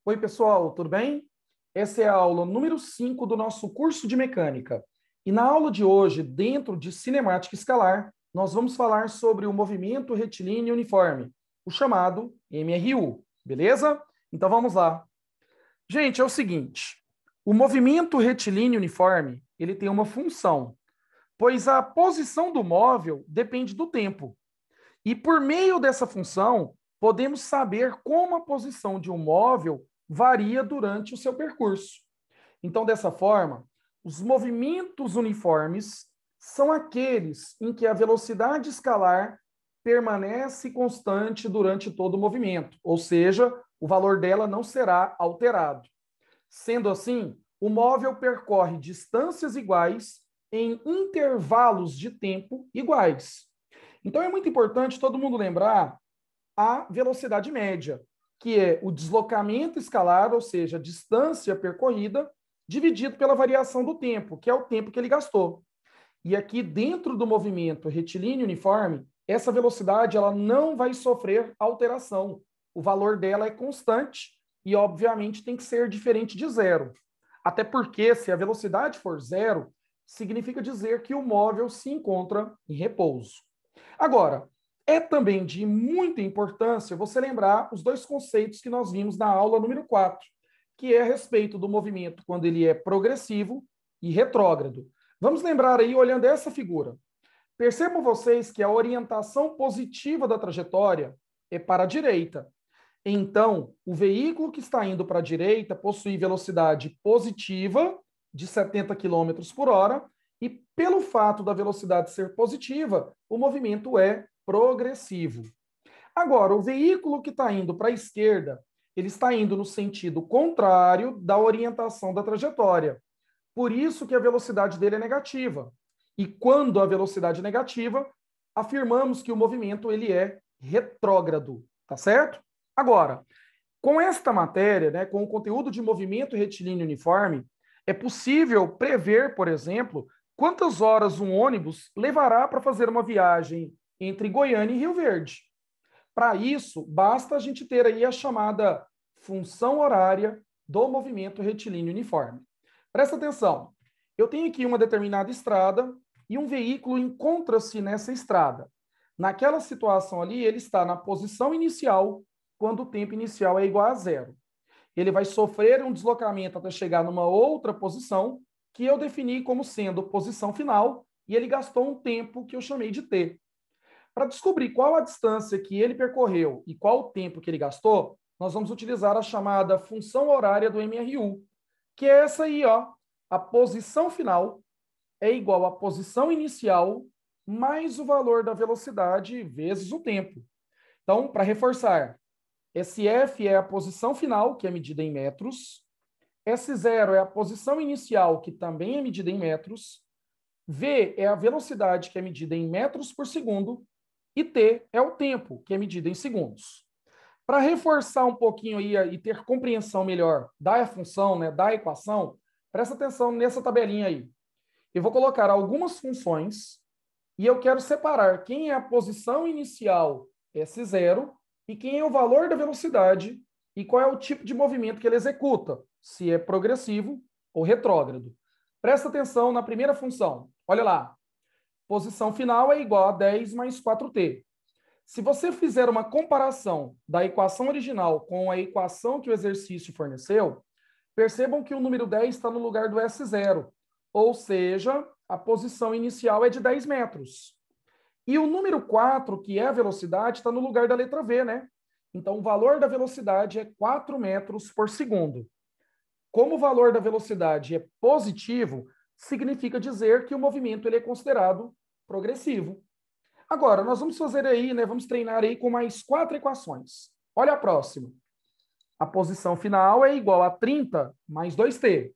Oi, pessoal, tudo bem? Essa é a aula número 5 do nosso curso de mecânica. E na aula de hoje, dentro de cinemática escalar, nós vamos falar sobre o movimento retilíneo uniforme, o chamado MRU, beleza? Então vamos lá. Gente, é o seguinte, o movimento retilíneo uniforme, ele tem uma função, pois a posição do móvel depende do tempo. E por meio dessa função, podemos saber como a posição de um móvel varia durante o seu percurso. Então, dessa forma, os movimentos uniformes são aqueles em que a velocidade escalar permanece constante durante todo o movimento, ou seja, o valor dela não será alterado. Sendo assim, o móvel percorre distâncias iguais em intervalos de tempo iguais. Então é muito importante todo mundo lembrar a velocidade média, que é o deslocamento escalar, ou seja, a distância percorrida, dividido pela variação do tempo, que é o tempo que ele gastou. E aqui dentro do movimento retilíneo uniforme, essa velocidade ela não vai sofrer alteração. O valor dela é constante e, obviamente, tem que ser diferente de zero. Até porque, se a velocidade for zero, significa dizer que o móvel se encontra em repouso. Agora, é também de muita importância você lembrar os dois conceitos que nós vimos na aula número 4, que é a respeito do movimento quando ele é progressivo e retrógrado. Vamos lembrar aí olhando essa figura. Percebam vocês que a orientação positiva da trajetória é para a direita. Então, o veículo que está indo para a direita possui velocidade positiva de 70 km por hora e, pelo fato da velocidade ser positiva, o movimento é progressivo. Agora, o veículo que está indo para a esquerda, ele está indo no sentido contrário da orientação da trajetória. Por isso que a velocidade dele é negativa. E quando a velocidade é negativa, afirmamos que o movimento ele é retrógrado, tá certo? Agora, com esta matéria, né, com o conteúdo de movimento retilíneo uniforme, é possível prever, por exemplo, quantas horas um ônibus levará para fazer uma viagem entre Goiânia e Rio Verde. Para isso, basta a gente ter aí a chamada função horária do movimento retilíneo uniforme. Presta atenção, eu tenho aqui uma determinada estrada e um veículo encontra-se nessa estrada. Naquela situação ali, ele está na posição inicial, quando o tempo inicial é igual a zero. Ele vai sofrer um deslocamento até chegar numa outra posição, que eu defini como sendo posição final, e ele gastou um tempo que eu chamei de t. Para descobrir qual a distância que ele percorreu e qual o tempo que ele gastou, nós vamos utilizar a chamada função horária do MRU, que é essa aí, ó. A posição final é igual à posição inicial mais o valor da velocidade vezes o tempo. Então, para reforçar, SF é a posição final, que é medida em metros. S0 é a posição inicial, que também é medida em metros. V é a velocidade, que é medida em metros por segundo. E T é o tempo, que é medido em segundos. Para reforçar um pouquinho aí e ter compreensão melhor da função, né, da equação, presta atenção nessa tabelinha aí. Eu vou colocar algumas funções e eu quero separar quem é a posição inicial S0 e quem é o valor da velocidade e qual é o tipo de movimento que ele executa, se é progressivo ou retrógrado. Presta atenção na primeira função. Olha lá. Posição final é igual a 10 mais 4t. Se você fizer uma comparação da equação original com a equação que o exercício forneceu, percebam que o número 10 está no lugar do S0, ou seja, a posição inicial é de 10 metros. E o número 4, que é a velocidade, está no lugar da letra V, né? Então, o valor da velocidade é 4 metros por segundo. Como o valor da velocidade é positivo, significa dizer que o movimento ele é considerado progressivo. Agora, nós vamos fazer aí, né, vamos treinar aí com mais 4 equações. Olha a próxima. A posição final é igual a 30 mais 2t.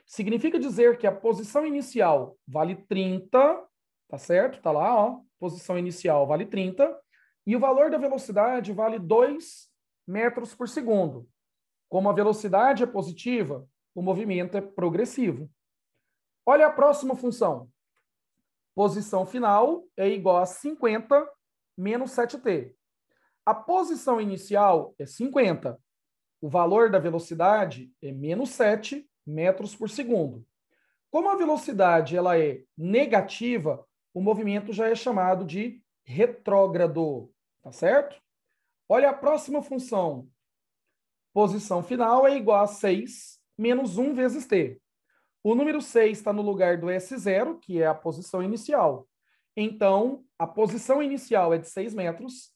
Significa dizer que a posição inicial vale 30, tá certo? Tá lá, ó. Posição inicial vale 30 e o valor da velocidade vale 2 metros por segundo. Como a velocidade é positiva, o movimento é progressivo. Olha a próxima função. Posição final é igual a 50 menos 7t. A posição inicial é 50. o valor da velocidade é menos 7 metros por segundo. Como a velocidade ela é negativa, o movimento já é chamado de retrógrado, tá certo? Olha a próxima função. Posição final é igual a 6 menos 1 vezes t. O número 6 está no lugar do S0, que é a posição inicial. Então, a posição inicial é de 6 metros,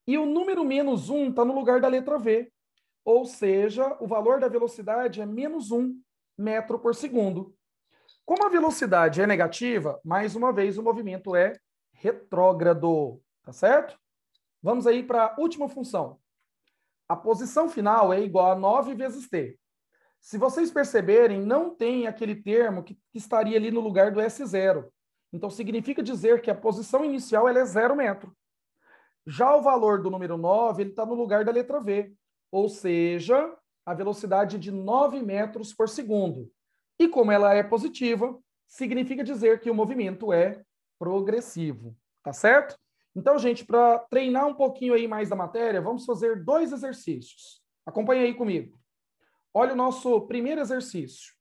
e o número menos 1 está no lugar da letra V, ou seja, o valor da velocidade é menos 1 metro por segundo. Como a velocidade é negativa, mais uma vez o movimento é retrógrado, tá certo? Vamos aí para a última função. A posição final é igual a 9 vezes t. Se vocês perceberem, não tem aquele termo que estaria ali no lugar do S0. Então, significa dizer que a posição inicial ela é 0 metro. Já o valor do número 9 ele está no lugar da letra V, ou seja, a velocidade de 9 metros por segundo. E como ela é positiva, significa dizer que o movimento é progressivo, tá certo? Então, gente, para treinar um pouquinho aí mais da matéria, vamos fazer 2 exercícios. Acompanhe aí comigo. Olha o nosso primeiro exercício.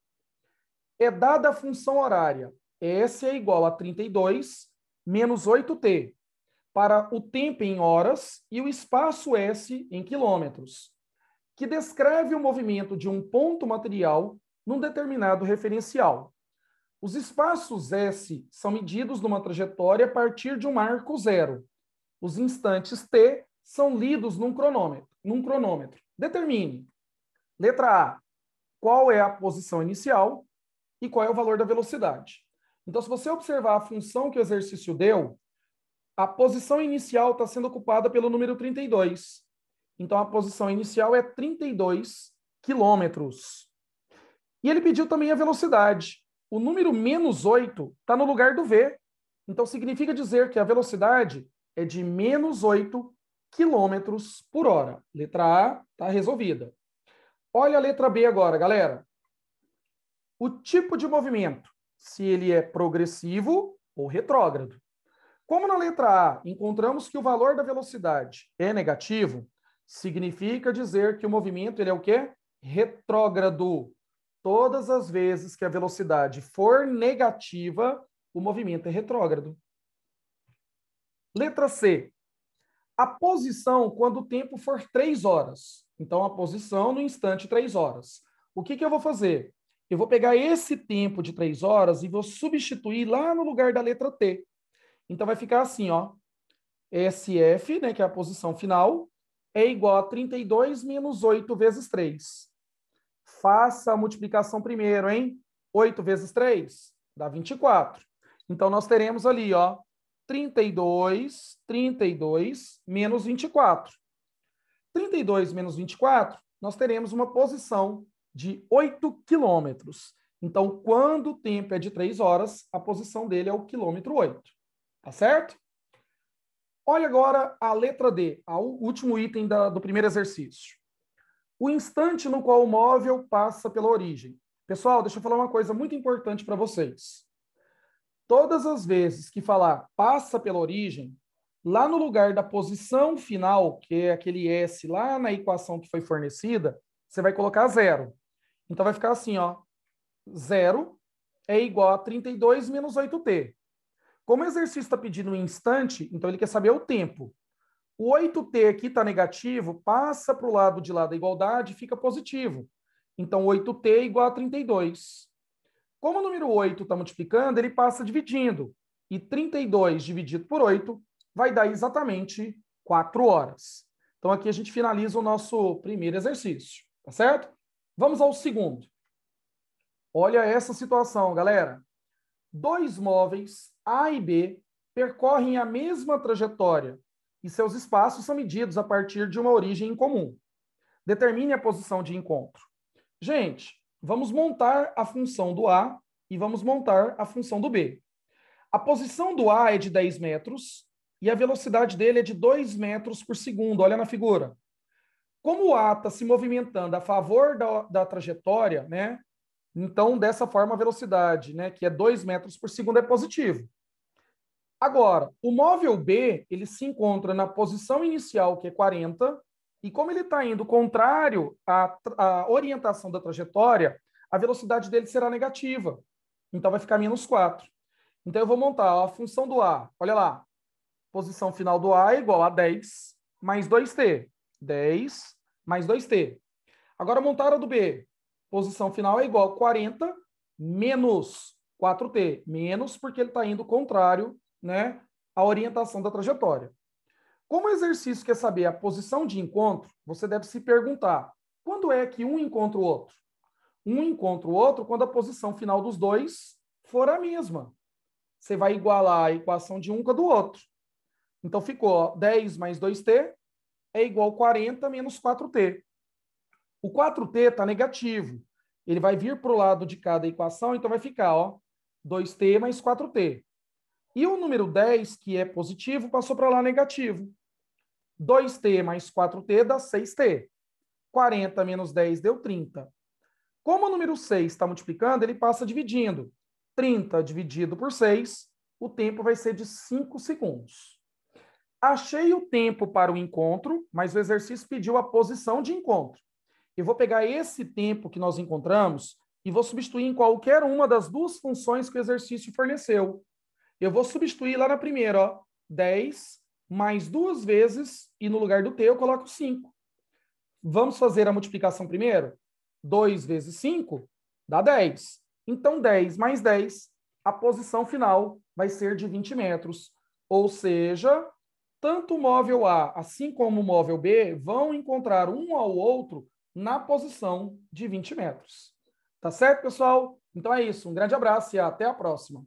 É dada a função horária S é igual a 32 menos 8t para o tempo em horas e o espaço S em quilômetros, que descreve o movimento de um ponto material num determinado referencial. Os espaços S são medidos numa trajetória a partir de um marco zero. Os instantes t são lidos num cronômetro. Determine. Letra A. Qual é a posição inicial e qual é o valor da velocidade. Então, se você observar a função que o exercício deu, a posição inicial está sendo ocupada pelo número 32. Então, a posição inicial é 32 quilômetros. E ele pediu também a velocidade. O número menos 8 está no lugar do V. Então, significa dizer que a velocidade é de menos 8 quilômetros por hora. Letra A está resolvida. Olha a letra B agora, galera. O tipo de movimento, se ele é progressivo ou retrógrado. Como na letra A encontramos que o valor da velocidade é negativo, significa dizer que o movimento ele é o quê? Retrógrado. Todas as vezes que a velocidade for negativa, o movimento é retrógrado. Letra C. A posição quando o tempo for 3 horas. Então, a posição no instante 3 horas. O que eu vou fazer? Eu vou pegar esse tempo de 3 horas e vou substituir lá no lugar da letra T. Então, vai ficar assim, ó. SF, né, que é a posição final, é igual a 32 menos 8 vezes 3. Faça a multiplicação primeiro, hein? 8 vezes 3 dá 24. Então, nós teremos ali, ó, 32 menos 24. 32 menos 24, nós teremos uma posição de 8 quilômetros. Então, quando o tempo é de 3 horas, a posição dele é o quilômetro 8. Tá certo? Olha agora a letra D, o último item do primeiro exercício. O instante no qual o móvel passa pela origem. Pessoal, deixa eu falar uma coisa muito importante para vocês. Todas as vezes que falar passa pela origem, lá no lugar da posição final, que é aquele S lá na equação que foi fornecida, você vai colocar 0. Então vai ficar assim, ó. 0 é igual a 32 menos 8t. Como o exercício está pedindo um instante, então ele quer saber o tempo. O 8t aqui está negativo, passa para o lado de lá da igualdade e fica positivo. Então, 8t é igual a 32. Como o número 8 está multiplicando, ele passa dividindo. E 32 dividido por 8 vai dar exatamente 4 horas. Então, aqui a gente finaliza o nosso primeiro exercício, tá certo? Vamos ao segundo. Olha essa situação, galera. 2 móveis, A e B, percorrem a mesma trajetória e seus espaços são medidos a partir de uma origem em comum. Determine a posição de encontro. Gente, vamos montar a função do A e vamos montar a função do B. A posição do A é de 10 metros e a velocidade dele é de 2 metros por segundo. Olha na figura. Como o A está se movimentando a favor da trajetória, né? Então, dessa forma, a velocidade, né, que é 2 metros por segundo, é positivo. Agora, o móvel B, ele se encontra na posição inicial, que é 40, E como ele está indo contrário à orientação da trajetória, a velocidade dele será negativa. Então, vai ficar menos 4. Então, eu vou montar a função do A. Olha lá. Posição final do A é igual a 10 mais 2t. 10 mais 2t. Agora, montar a do B. Posição final é igual a 40 menos 4t. Menos porque ele está indo contrário, né, à orientação da trajetória. Como o exercício quer saber a posição de encontro, você deve se perguntar, quando é que um encontra o outro? Um encontra o outro quando a posição final dos dois for a mesma. Você vai igualar a equação de um com a do outro. Então, ficou 10 mais 2t é igual a 40 menos 4t. O 4t está negativo. Ele vai vir para o lado de cada equação, então vai ficar 2t mais 4t. E o número 10, que é positivo, passou para lá negativo. 2t mais 4t dá 6t. 40 menos 10 deu 30. Como o número 6 está multiplicando, ele passa dividindo. 30 dividido por 6, o tempo vai ser de 5 segundos. Achei o tempo para o encontro, mas o exercício pediu a posição de encontro. Eu vou pegar esse tempo que nós encontramos e vou substituir em qualquer uma das duas funções que o exercício forneceu. Eu vou substituir lá na primeira, 10 mais 2 vezes, e no lugar do t eu coloco 5. Vamos fazer a multiplicação primeiro? 2 vezes 5 dá 10. Então, 10 mais 10, a posição final vai ser de 20 metros. Ou seja, tanto o móvel A, assim como o móvel B, vão encontrar um ao outro na posição de 20 metros. Tá certo, pessoal? Então é isso. Um grande abraço e até a próxima.